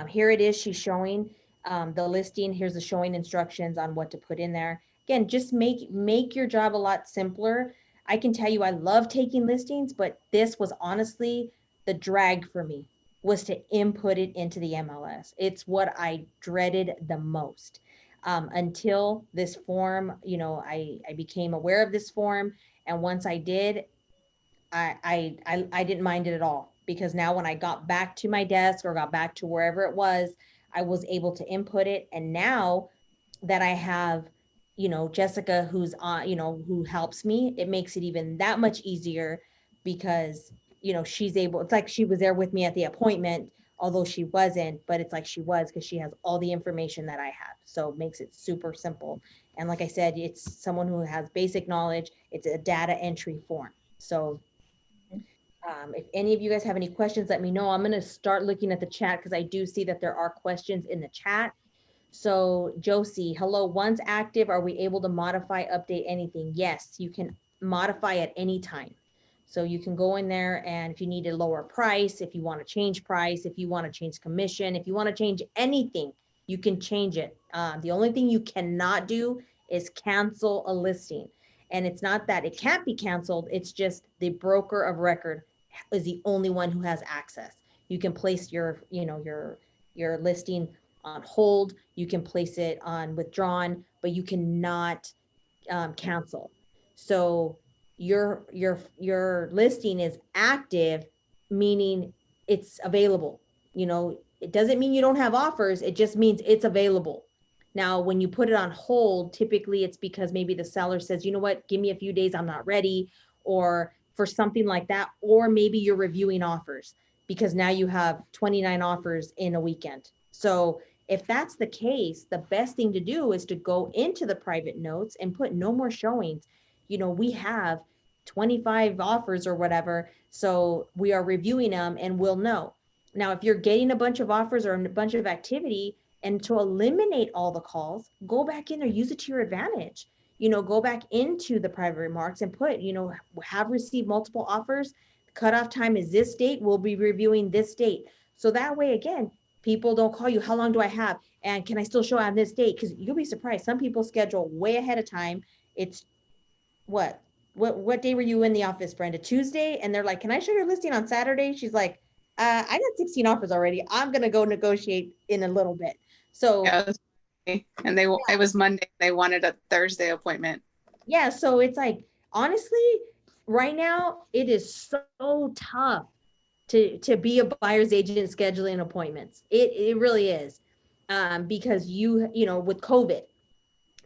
here it is, she's showing the listing. Here's the showing instructions on what to put in there. Again, just make your job a lot simpler. I can tell you, I love taking listings, but this was honestly the drag for me, was to input it into the MLS. It's what I dreaded the most. Until this form, you know, I became aware of this form. And once I did, I didn't mind it at all, because now when I got back to my desk or got back to wherever it was, I was able to input it. And now that I have, you know, Jessica, who's on, you know, who helps me, it makes it even that much easier, because, you know, she's able, it's like she was there with me at the appointment, although she wasn't, but it's like she was, because she has all the information that I have. So it makes it super simple. And like I said, it's someone who has basic knowledge. It's a data entry form. So If any of you guys have any questions, let me know. I'm going to start looking at the chat because I do see that there are questions in the chat. So Josie, hello, once active, are we able to modify, update anything? Yes, you can modify at any time. So you can go in there, and if you need a lower price, if you want to change price, if you want to change commission, if you want to change anything, you can change it. The only thing you cannot do is cancel a listing. And it's not that it can't be canceled, it's just the broker of record is the only one who has access. You can place your, your listing on hold, you can place it on withdrawn, but you cannot cancel. So your listing is active, meaning it's available. It doesn't mean you don't have offers, it just means it's available. Now, when you put it on hold, typically it's because maybe the seller says, you know what, give me a few days, I'm not ready, or for something like that, or maybe you're reviewing offers because now you have 29 offers in a weekend. So if that's the case, the best thing to do is to go into the private notes and put no more showings. We have 25 offers or whatever, so we are reviewing them and we'll know. Now, if you're getting a bunch of offers or a bunch of activity, and to eliminate all the calls, go back in there, use it to your advantage. Go back into the private remarks and put, have received multiple offers. Cutoff time is this date. We'll be reviewing this date. So that way, again, people don't call you, how long do I have? And can I still show on this date? Because you'll be surprised. Some people schedule way ahead of time. It's what day were you in the office, Brenda? Tuesday? And they're like, can I show your listing on Saturday? She's like, I got 16 offers already. I'm going to go negotiate in a little bit. So yeah, and it was Monday. They wanted a Thursday appointment. Yeah. So it's like, honestly, right now it is so tough to be a buyer's agent scheduling appointments. It really is. Because with COVID,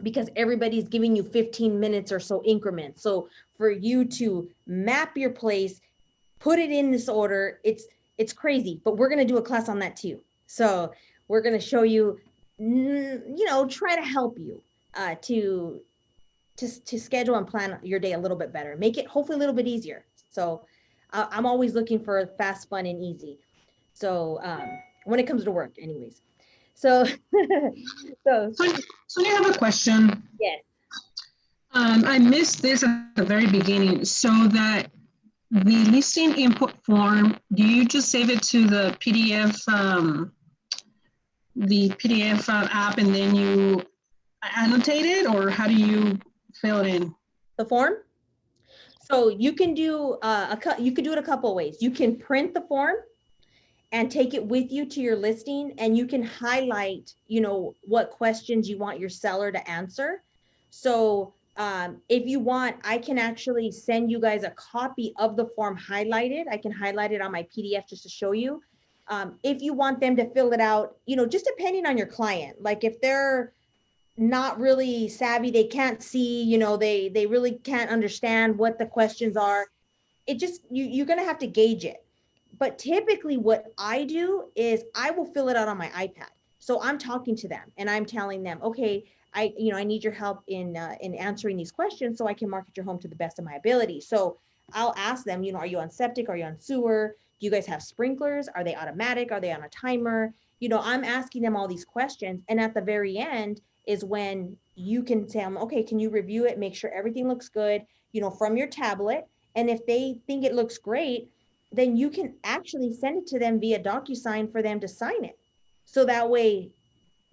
because everybody's giving you 15 minutes or so increments. So for you to map your place, put it in this order, it's crazy, but we're going to do a class on that too. So we're going to show you, try to help you to schedule and plan your day a little bit better, make it hopefully a little bit easier. So I'm always looking for fast, fun, and easy. So when it comes to work anyways. So, Sonia, I have a question. Yes. I missed this at the very beginning. So that the listing input form, do you just save it to the PDF, app, and then you annotate it, or how do you fill it in? The form? So you can do it a couple of ways. You can print the form and take it with you to your listing, and you can highlight, what questions you want your seller to answer. So if you want, I can actually send you guys a copy of the form highlighted. I can highlight it on my PDF just to show you. If you want them to fill it out, just depending on your client, like if they're not really savvy, they can't see, they really can't understand what the questions are. It just, you're going to have to gauge it. But typically what I do is I will fill it out on my iPad. So I'm talking to them and I'm telling them, okay, I need your help in answering these questions so I can market your home to the best of my ability. So I'll ask them, are you on septic? Are you on sewer? Do you guys have sprinklers? Are they automatic? Are they on a timer? I'm asking them all these questions. And at the very end is when you can tell them, okay, can you review it? Make sure everything looks good, from your tablet. And if they think it looks great, then you can actually send it to them via DocuSign for them to sign it. So that way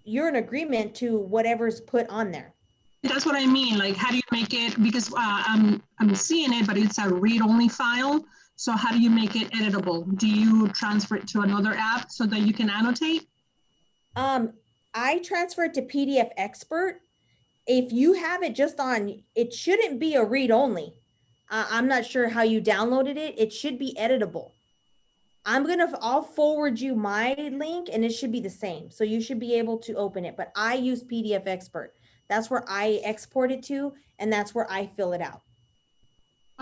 you're in agreement to whatever's put on there. That's what I mean. Like, how do you make it? Because I'm seeing it, but it's a read-only file. So how do you make it editable? Do you transfer it to another app so that you can annotate? I transfer it to PDF Expert. If you have it just on, it shouldn't be a read-only. I'm not sure how you downloaded it. It should be editable. I'll forward you my link and it should be the same. So you should be able to open it, but I use PDF Expert. That's where I export it to, and that's where I fill it out.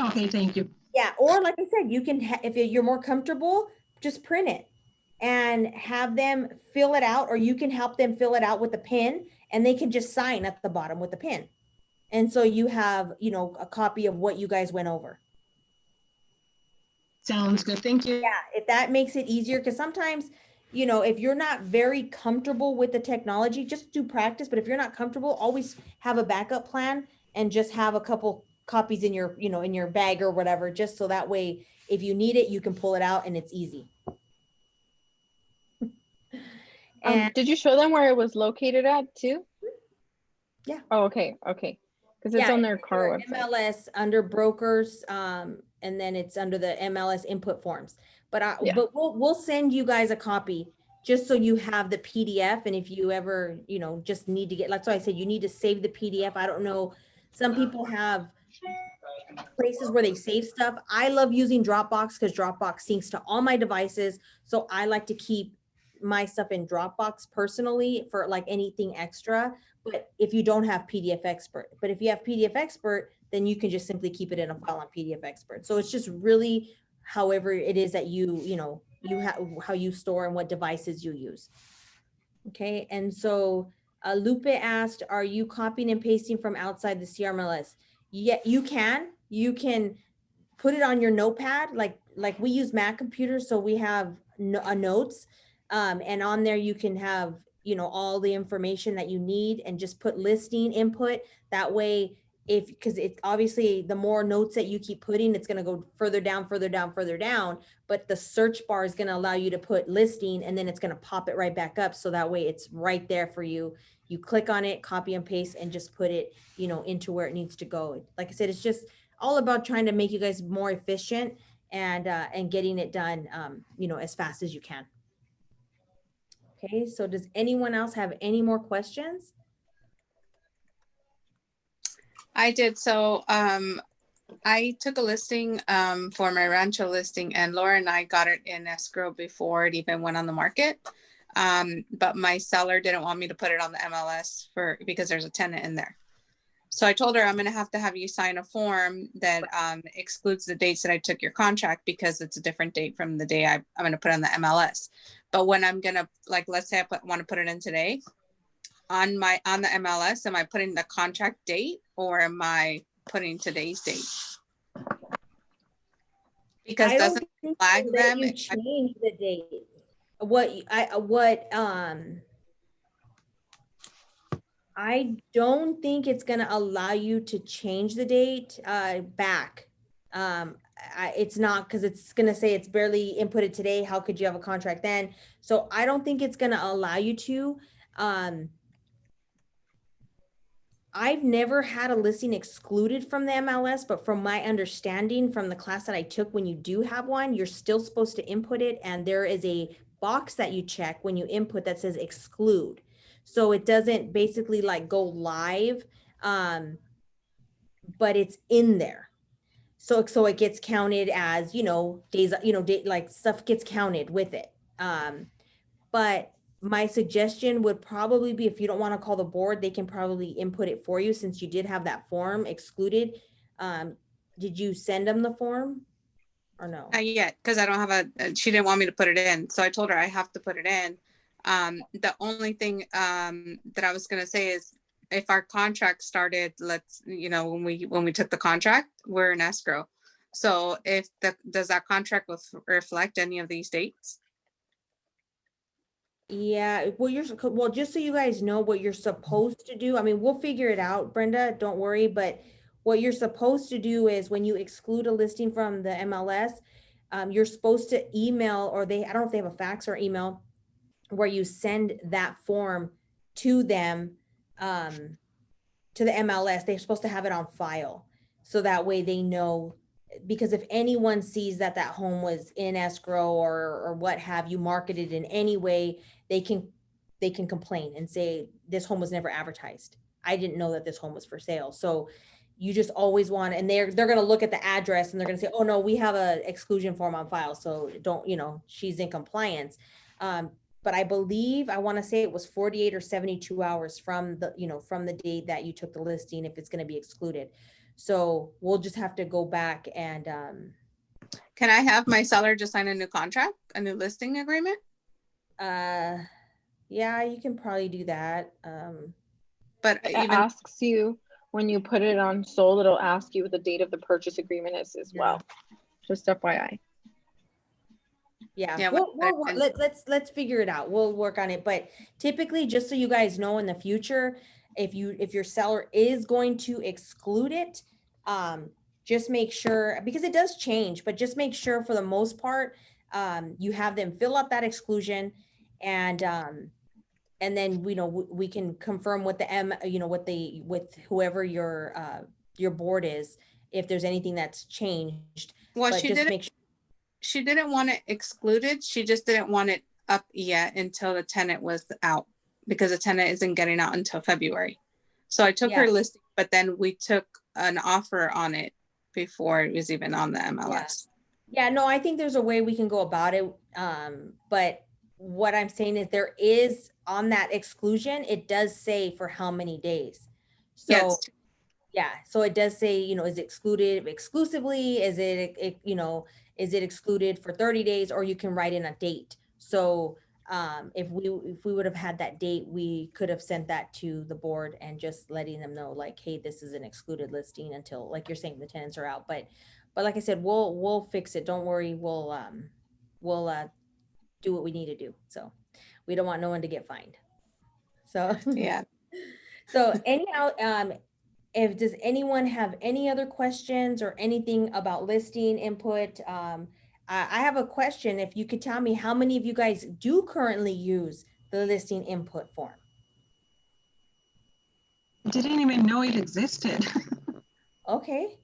Okay, thank you. Yeah, or like I said, you can, if you're more comfortable, just print it and have them fill it out, or you can help them fill it out with a pen and they can just sign at the bottom with the pen. And so you have, a copy of what you guys went over. Sounds good. Thank you. Yeah, if that makes it easier, because sometimes, you know, if you're not very comfortable with the technology, just do practice. But if you're not comfortable, always have a backup plan and just have a couple copies in your, you know, in your bag or whatever, just so that way, if you need it, you can pull it out and it's easy. And Did you show them where it was located at too? Yeah. Oh, okay, okay. Because it's yeah, on their it's car under website. MLS under brokers, and then it's under the MLS input forms. But Yeah. but we'll send you guys a copy just so you have the PDF. And if you ever, you know, just need to get, that's why I said you need to save the PDF. I don't know. Some people have places where they save stuff. I love using Dropbox because Dropbox syncs to all my devices. So I like to keep my stuff in Dropbox personally for like anything extra. But if you don't have PDF Expert, but if you have PDF Expert, then you can just simply keep it in a file on PDF Expert. So it's just really however it is that you know, you have how you store and what devices you use. Okay, and so Lupe asked, are you copying and pasting from outside the CRMLS? Yeah, you can. You can put it on your notepad, like we use Mac computers, so we have notes, and on there you can have, you know, all the information that you need and just put listing input. That way, because it's obviously the more notes that you keep putting, it's going to go further down, further down, further down. But the search bar is going to allow you to put listing, and then it's going to pop it right back up. So that way it's right there for you. You click on it, copy and paste, and just put it, you know, into where it needs to go. Like I said, it's just all about trying to make you guys more efficient and getting it done, you know, as fast as you can. Okay, so does anyone else have any more questions? I did. So I took a listing for my Rancho listing, and Laura and I got it in escrow before it even went on the market. But my seller didn't want me to put it on the MLS because there's a tenant in there. So I told her, I'm going to have you sign a form that excludes the dates that I took your contract, because it's a different date from the day I'm going to put on the MLS. But when I'm going to, like, let's say I want to put it in today on the MLS, am I putting the contract date or am I putting today's date? Because doesn't it flag them? You change the date. I don't think it's going to allow you to change the date back. It's not, because it's going to say it's barely inputted today. How could you have a contract then? So I don't think it's going to allow you to. I've never had a listing excluded from the MLS, but from my understanding from the class that I took, when you do have one, you're still supposed to input it. And there is a box that you check when you input that says exclude. So it doesn't basically like go live, but it's in there. So it gets counted as, you know, days, you know, like stuff gets counted with it. But my suggestion would probably be, if you don't want to call the board, they can probably input it for you, since you did have that form excluded. Did you send them the form or no? Not yet, because I don't have she didn't want me to put it in. So I told her I have to put it in. The only thing that I was going to say is, if our contract started, when we took the contract, we're in escrow. So does that contract reflect any of these dates? Yeah, well, just so you guys know what you're supposed to do. I mean, we'll figure it out, Brenda, don't worry. But what you're supposed to do is, when you exclude a listing from the MLS, you're supposed to email, or I don't know if they have a fax or email, where you send that form to them, to the MLS. They're supposed to have it on file. So that way they know, because if anyone sees that home was in escrow or what have you, marketed in any way, they can complain and say, this home was never advertised. I didn't know that this home was for sale. So you just always want, and they're going to look at the address and they're going to say, oh no, we have a exclusion form on file. So don't, she's in compliance. But I believe, I want to say it was 48 or 72 hours from the date that you took the listing, if it's going to be excluded. So we'll just have to go back and. Can I have my seller just sign a new contract, a new listing agreement? Yeah, you can probably do that. But it asks you, when you put it on sold, it'll ask you what the date of the purchase agreement is as well. Just FYI. Yeah, Yeah, let's figure it out. We'll work on it. But typically, just so you guys know in the future, if your seller is going to exclude it, just make sure, because it does change, but just make sure for the most part, you have them fill out that exclusion, and then we can confirm with the with whoever your board is, if there's anything that's changed. well, But just make sure. she didn't want it excluded. She just didn't want it up yet until the tenant was out, because the tenant isn't getting out until February. So I took Yeah. her listing, but then we took an offer on it before it was even on the MLS. Yeah, no, I think there's a way we can go about it. But what I'm saying is there is on that exclusion, it does say for how many days. So Yes. yeah, so it does say, is it excluded exclusively? Is is it excluded for 30 days, or you can write in a date. So if we would have had that date, we could have sent that to the board and just letting them know, like, hey, this is an excluded listing until, like you're saying, the tenants are out. But like I said, we'll fix it. Don't worry. We'll do what we need to do. So we don't want no one to get fined. So Yeah. so anyhow, does anyone have any other questions or anything about listing input? I have a question. If you could tell me how many of you guys do currently use the listing input form? Didn't even know it existed. Okay.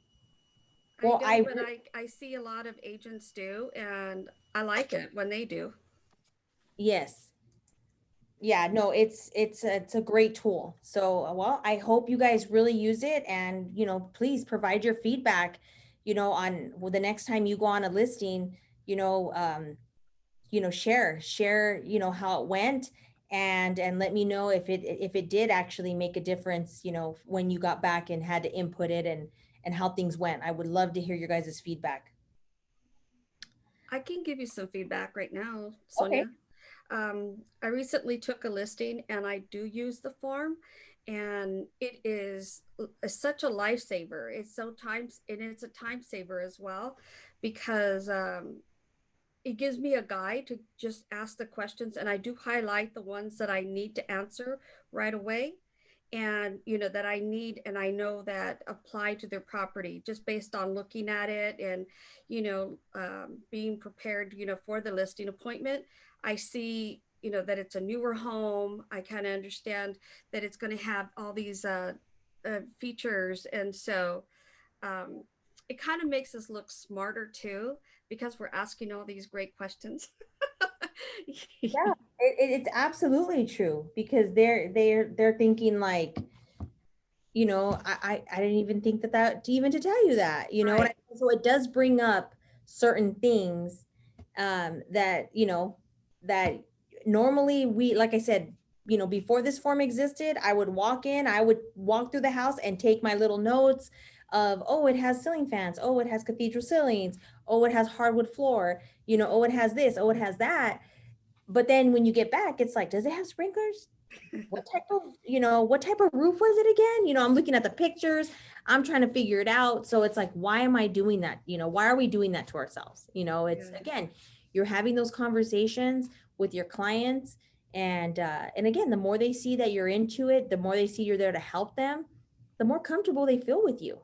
I Well, don't, but I see a lot of agents do, and I like it when they do. yes. Yeah, no, it's a great tool. So, well, I hope you guys really use it, and please provide your feedback, on the next time you go on a listing, share, how it went, and let me know if it did actually make a difference, when you got back and had to input it, and how things went. I would love to hear your guys' feedback. I can give you some feedback right now, Sonia. Okay. I recently took a listing and I do use the form, and it is such a lifesaver. It's a time saver as well, because it gives me a guide to just ask the questions, and I do highlight the ones that I need to answer right away, and that I need and I know that apply to their property just based on looking at it, and being prepared for the listing appointment. I see that it's a newer home. I kind of understand that it's going to have all these features, and so it kind of makes us look smarter too, because we're asking all these great questions. Yeah, it's absolutely true, because they're thinking, like, I didn't even think that even to tell you that, Right. so it does bring up certain things, that that normally like I said, before this form existed, I would walk through the house and take my little notes of, oh, it has ceiling fans, oh, it has cathedral ceilings, oh, it has hardwood floor, oh, it has this, oh, it has that. But then when you get back, it's like, does it have sprinklers? What type of roof was it again? I'm looking at the pictures, I'm trying to figure it out. So it's like, why am I doing that? Why are we doing that to ourselves? It's, Yeah. again, you're having those conversations with your clients. And again, the more they see that you're into it, the more they see you're there to help them, the more comfortable they feel with you.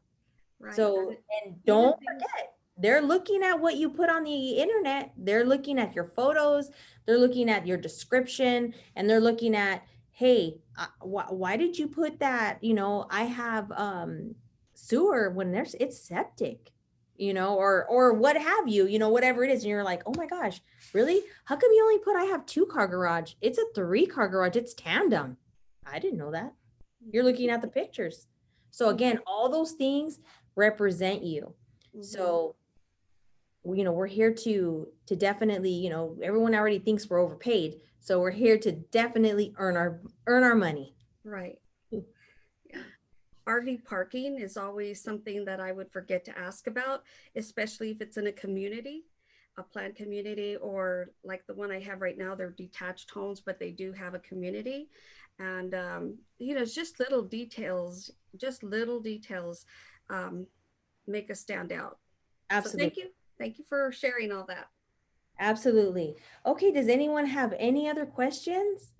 Right. So, and don't forget, they're looking at what you put on the internet. They're looking at your photos. They're looking at your description, and they're looking at, hey, why did you put that? I have sewer when it's septic, or what have you, whatever it is. And you're like, oh my gosh, really? How come you only put, I have 2-car garage? It's a 3-car garage. It's tandem. I didn't know that. You're looking at the pictures. So again, all those things represent you. Mhm. So, we're here to definitely, everyone already thinks we're overpaid. So we're here to definitely earn our money. Right. Yeah. RV parking is always something that I would forget to ask about, especially if it's in a community, a planned community, or like the one I have right now. They're detached homes, but they do have a community. And, it's just little details, make us stand out. Absolutely. So thank you for sharing all that. Absolutely. Okay, does anyone have any other questions?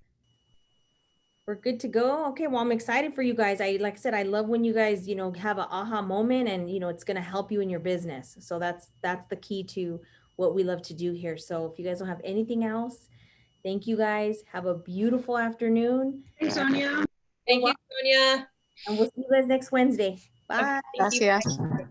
We're good to go. Okay, well, I'm excited for you guys. Like I said, I love when you guys, have an aha moment and, it's going to help you in your business. So that's the key to what we love to do here. So if you guys don't have anything else, thank you guys. Have a beautiful afternoon. Thanks, Sonia. Thank you, Sonia. And we'll see you guys next Wednesday. Bye. Thank you. Gracias. Bye.